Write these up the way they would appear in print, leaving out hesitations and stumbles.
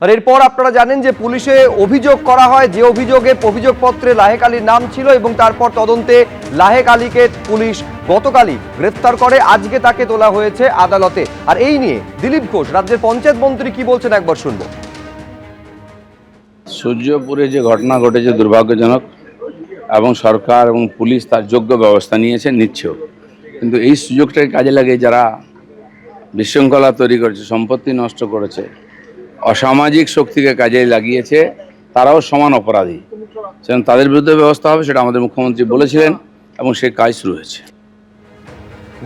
আর এরপর আপনারা জানেন যে পুলিশে অভিযোগ করা হয়, যে অভিযোগে অভিযোগপত্রে লাহেক আলীর নাম ছিল এবং তারপর তদন্তে লাহেক আলীকে পুলিশ গতকালই গ্রেফতার করে। আজকে তাকে তোলা হয়েছে আদালতে। আর এই নিয়ে দিলীপ ঘোষ রাজ্যের পঞ্চায়েত মন্ত্রী কি বলছেন একবার শুনবো। সূর্যপুরে যে ঘটনা ঘটেছে দুর্ভাগ্যজনক, এবং সরকার এবং পুলিশ তার যোগ্য ব্যবস্থা নিচ্ছে, কিন্তু এই সুযোগটাকে কাজে লাগে যারা বিশৃঙ্খলা তৈরি করেছে, সম্পত্তি নষ্ট করেছে, অসামাজিক শক্তিকে কাজে লাগিয়েছে, তারাও সমান অপরাধী। সেজন্য তাদের বিরুদ্ধে ব্যবস্থা হবে, সেটা আমাদের মুখ্যমন্ত্রী বলেছিলেন এবং সেই কাজ শুরু হয়েছে।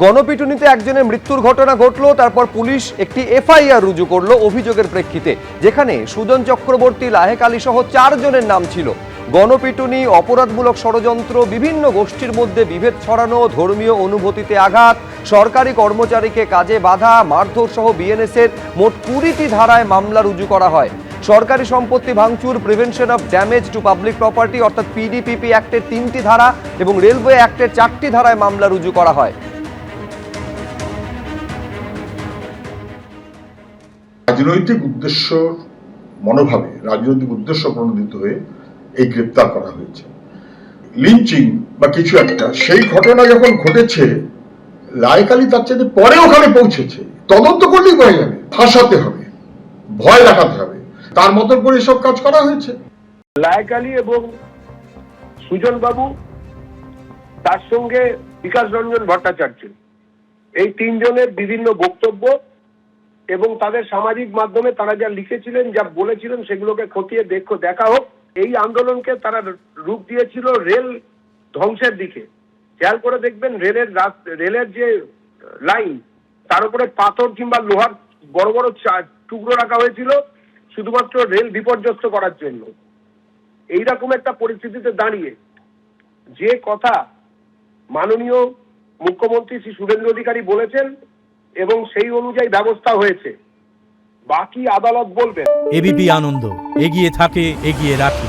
গণপিটুনিতে একজনের মৃত্যুর ঘটনা ঘটলো, তারপর পুলিশ একটি এফআইআর রুজু করলো অভিযোগের প্রেক্ষিতে, যেখানে সুজন চক্রবর্তী, লাহেক আলী সহ 4 জনের নাম ছিল। গণপিটুনি, অপরাধমূলক ষড়যন্ত্র, বিভিন্ন গোষ্ঠীর মধ্যে বিভেদ ছড়ানো, ধর্মীয় অনুভূতিতে আঘাত, সরকারি কর্মচারীকে কাজে বাধা, মারধর সহ বিএনএস-এর মোট 20টি ধারায় মামলা রুজু করা হয়। সরকারি সম্পত্তি ভাঙচুর, prevention of damage to public property অর্থাৎ পিডিপিপি অ্যাক্টের 3টি ধারা এবং রেলওয়ে অ্যাক্টের 4টি ধারায় মামলা রুজু করা হয়। রাজনৈতিক উদ্দেশ্য মনোভাবে রাজনৈতিক উদ্দেশ্য প্রণোদিত হয়ে এই গ্রেপ্তার করা হয়েছে। লিঞ্চিং বা কিছু একটা, সেই ঘটনা যখন ঘটেছে লাহেক আলী তার চেয়ে পরে ওখানে পৌঁছেছে, তদন্ত করলেই বোঝা যাবে। ফাঁসাতে হবে, ভয় দেখাতে হবে, তার মতন করে এসব কাজ করা হয়েছে। লাহেক আলী এবং সুজন বাবু, তার সঙ্গে বিকাশ রঞ্জন ভট্টাচার্য, এই 3 জনের বিভিন্ন বক্তব্য এবং তাদের সামাজিক মাধ্যমে তারা যা লিখেছিলেন, যা বলেছিলেন, সেগুলোকে খতিয়ে দেখা হোক। এই আন্দোলনকে তারা রূপ দিয়েছিল রেল ধ্বংসের দিকে। খেয়াল করে দেখবেন রেলের যে লাইন, তার উপরে পাথর কিংবা লোহার বড় বড় টুকরো রাখা হয়েছিল শুধুমাত্র রেল বিপর্যস্ত করার জন্য। এইরকম একটা পরিস্থিতিতে দাঁড়িয়ে যে কথা মাননীয় মুখ্যমন্ত্রী শ্রী শুভেন্দু অধিকারী বলেছেন এবং সেই অনুযায়ী ব্যবস্থা হয়েছে, বাকি আদালত বলবেন। এবিপি আনন্দ, এগিয়ে থাকে, এগিয়ে রাখে।